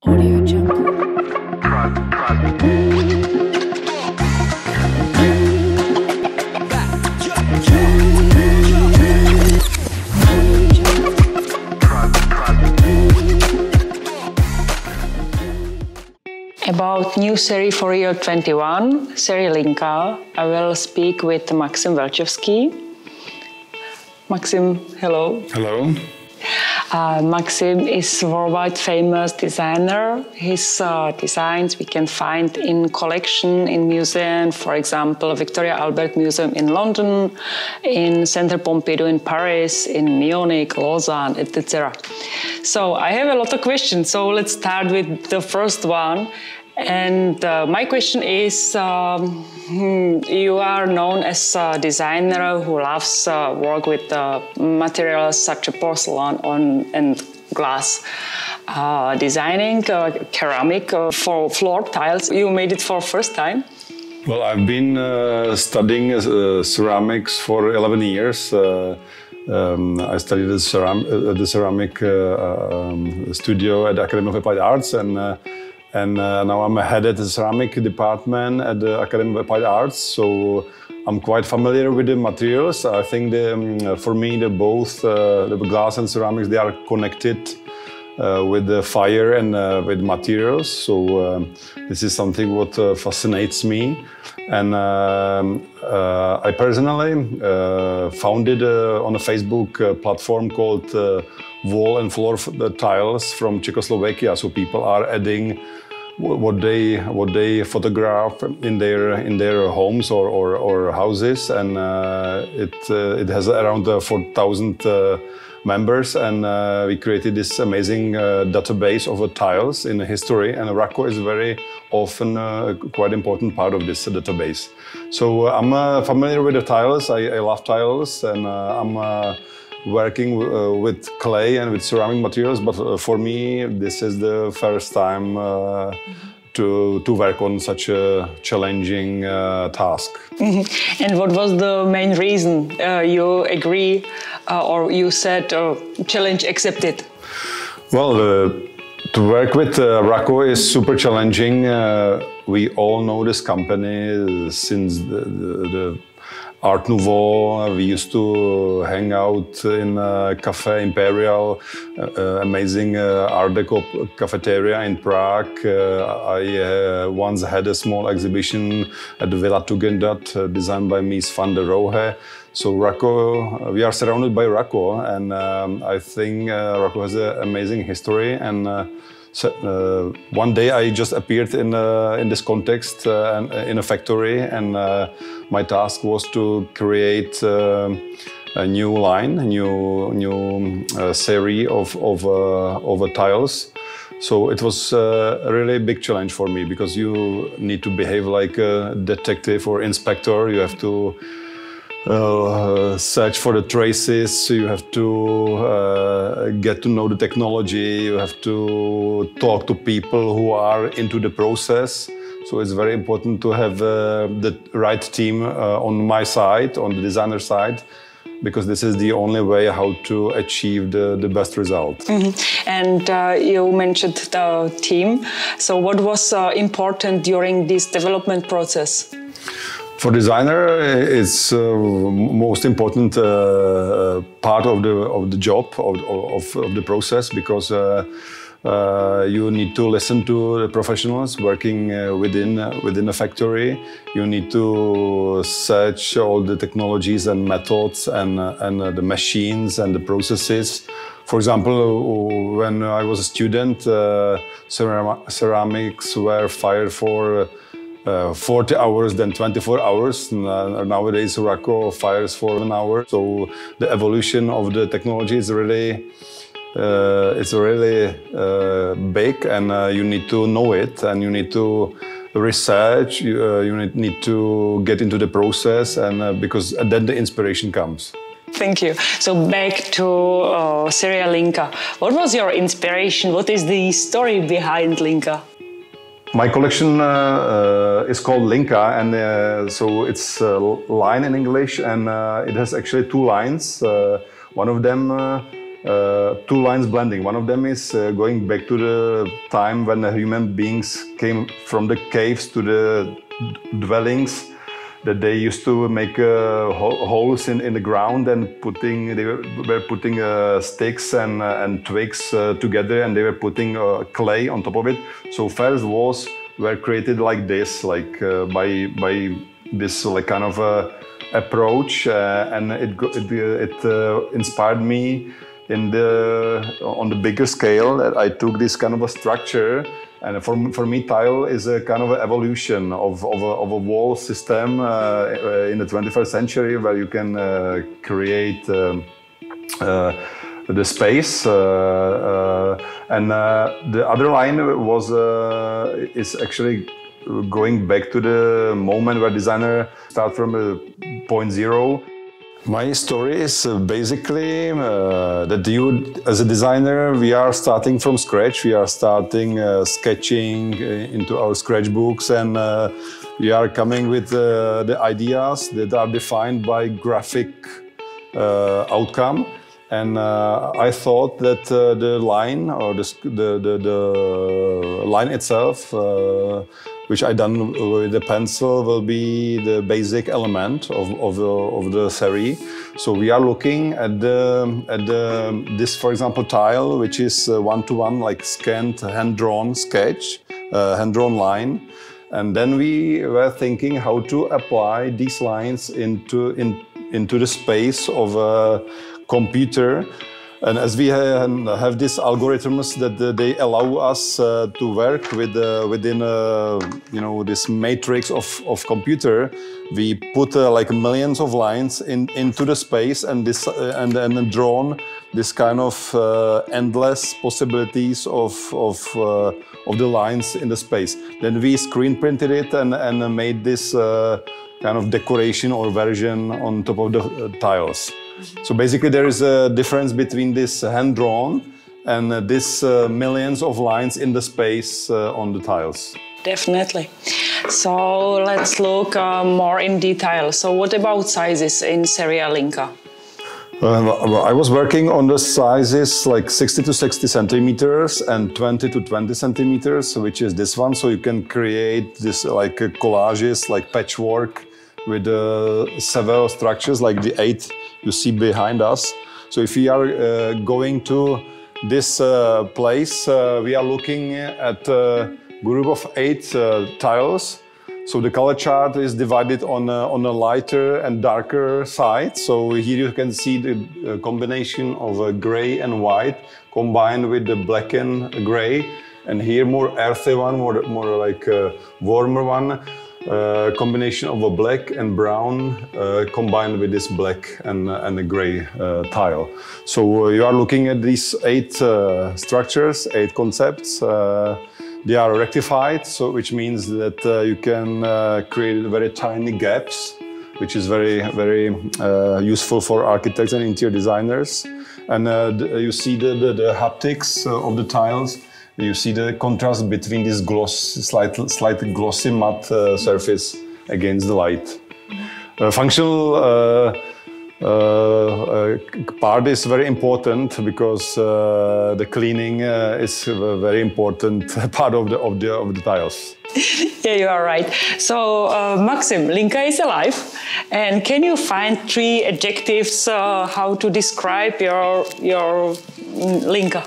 About new series for year 21, Serie LINKA, I will speak with Maxim Velčovský. Maxim, hello. Hello. Maxim is a worldwide famous designer. His designs we can find in collection in museums, for example, Victoria Albert Museum in London, in Centre Pompidou in Paris, in Munich, Lausanne, etc. So I have a lot of questions, so let's start with the first one. And my question is, you are known as a designer who loves work with materials such as porcelain and glass. Designing ceramic for floor tiles, you made it for first time? Well, I've been studying ceramics for 11 years. I studied the ceramic studio at the Academy of Applied Arts, and now I'm head at the ceramic department at the Academy of Applied Arts, so I'm quite familiar with the materials. I think for me, both the glass and ceramics, they are connected with the fire and with materials. So this is something what fascinates me. And I personally founded on a Facebook platform called Wall and Floor Tiles from Czechoslovakia. So people are adding what they photograph in their homes or houses, and it has around 4,000 members, and we created this amazing database of tiles in history, and RAKO is very often quite important part of this database. So I'm familiar with the tiles. I love tiles, and I'm working with clay and with ceramic materials, but for me this is the first time to work on such a challenging task. Mm-hmm. And what was the main reason you agree or you said challenge accepted? Well, to work with RAKO is super challenging. We all know this company since the Art Nouveau. We used to hang out in Café Imperial, amazing Art Deco cafeteria in Prague. I once had a small exhibition at the Villa Tugendhat, designed by Mies van der Rohe. So RAKO, we are surrounded by RAKO, and I think RAKO has an amazing history. And one day I just appeared in this context in a factory, and my task was to create a new line, a new series of tiles. So it was a really big challenge for me, because you need to behave like a detective or inspector. You have to search for the traces, you have to get to know the technology, you have to talk to people who are into the process. So it's very important to have the right team on my side, on the designer side, because this is the only way how to achieve the best result. Mm-hmm. And you mentioned the team. So what was important during this development process? For designer, it's most important part of the job, of the process, because you need to listen to the professionals working within a factory. You need to search all the technologies and methods and the machines and the processes. For example, when I was a student, ceramics were fired for 40 hours, then 24 hours. Nowadays, RAKO fires for an hour. So the evolution of the technology is really, big, and you need to know it, and you need to research. You need to get into the process, and because then the inspiration comes. Thank you. So back to Serie LINKA. What was your inspiration? What is the story behind LINKA? My collection is called LINKA, and so it's a line in English, and it has actually two lines. One of them two lines blending. One of them is going back to the time when the human beings came from the caves to the dwellings, that they used to make holes in the ground and they were putting sticks and twigs together, and they were putting clay on top of it. So first walls were created like this, like by this like kind of approach, and it inspired me on the bigger scale. That I took this kind of a structure. And for me, tile is a kind of an evolution of a wall system in the 21st century, where you can create the space. And the other line is actually going back to the moment where designer start from point zero. My story is basically that you, as a designer, we are starting from scratch. We are starting sketching into our sketchbooks, and we are coming with the ideas that are defined by graphic outcome. And I thought that the line or the line itself, which I done with a pencil, will be the basic element of the series. So we are looking at this, for example, tile, which is one-to-one, like scanned, hand-drawn sketch, hand-drawn line. And then we were thinking how to apply these lines into the space of a computer. And as we have these algorithms that they allow us to work within this matrix of computer, we put like millions of lines into the space, and then drawn this kind of endless possibilities of the lines in the space. Then we screen printed it and made this kind of decoration or version on top of the tiles. So basically there is a difference between this hand-drawn and this millions of lines in the space on the tiles. Definitely. So let's look more in detail. So what about sizes in Serie LINKA? I was working on the sizes like 60 to 60 centimeters and 20 to 20 centimeters, which is this one. So you can create this like collages, like patchwork, with several structures like the 8 you see behind us. So if we are going to this place, we are looking at a group of 8 tiles. So the color chart is divided on a lighter and darker side. So here you can see the combination of gray and white combined with the black and gray. And here more earthy one, more like a warmer one. Combination of a black and brown combined with this black and a gray tile. So you are looking at these 8 structures, 8 concepts. They are rectified, so which means that you can create very tiny gaps, which is very useful for architects and interior designers. And you see the haptics of the tiles. You see the contrast between this slightly glossy matte surface against the light. Functional part is very important because the cleaning is a very important part of the tiles. Yeah, you are right. So, Maxim, LINKA is alive. And can you find 3 adjectives how to describe your LINKA?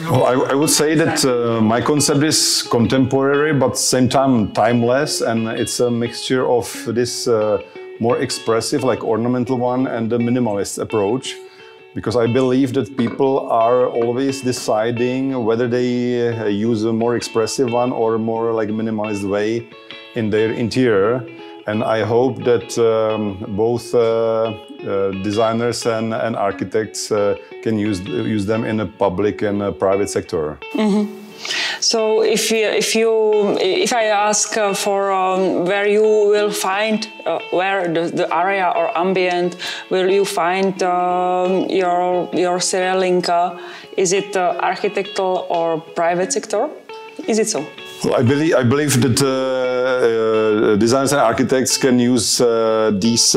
Well, I would say that my concept is contemporary, but at the same time timeless, and it's a mixture of this more expressive, like ornamental one, and the minimalist approach. Because I believe that people are always deciding whether they use a more expressive one or more like minimalist way in their interior. And I hope that both designers and architects can use them in a public and a private sector. Mm-hmm. So if I ask for where you will find where the area or ambient will you find your Serie LINKA, is it architectural or private sector? Is it so? Well, I believe that designers and architects can use these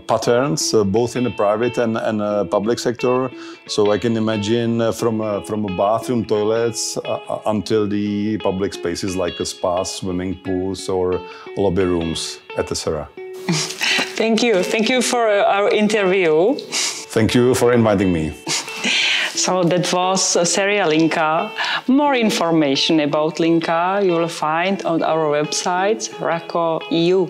patterns both in the private and public sector. So I can imagine from a bathroom, toilets until the public spaces like a spa, swimming pools, or lobby rooms, etc. Thank you. Thank you for our interview. Thank you for inviting me. So that was Serie LINKA. More information about LINKA you will find on our website, RAKO.eu.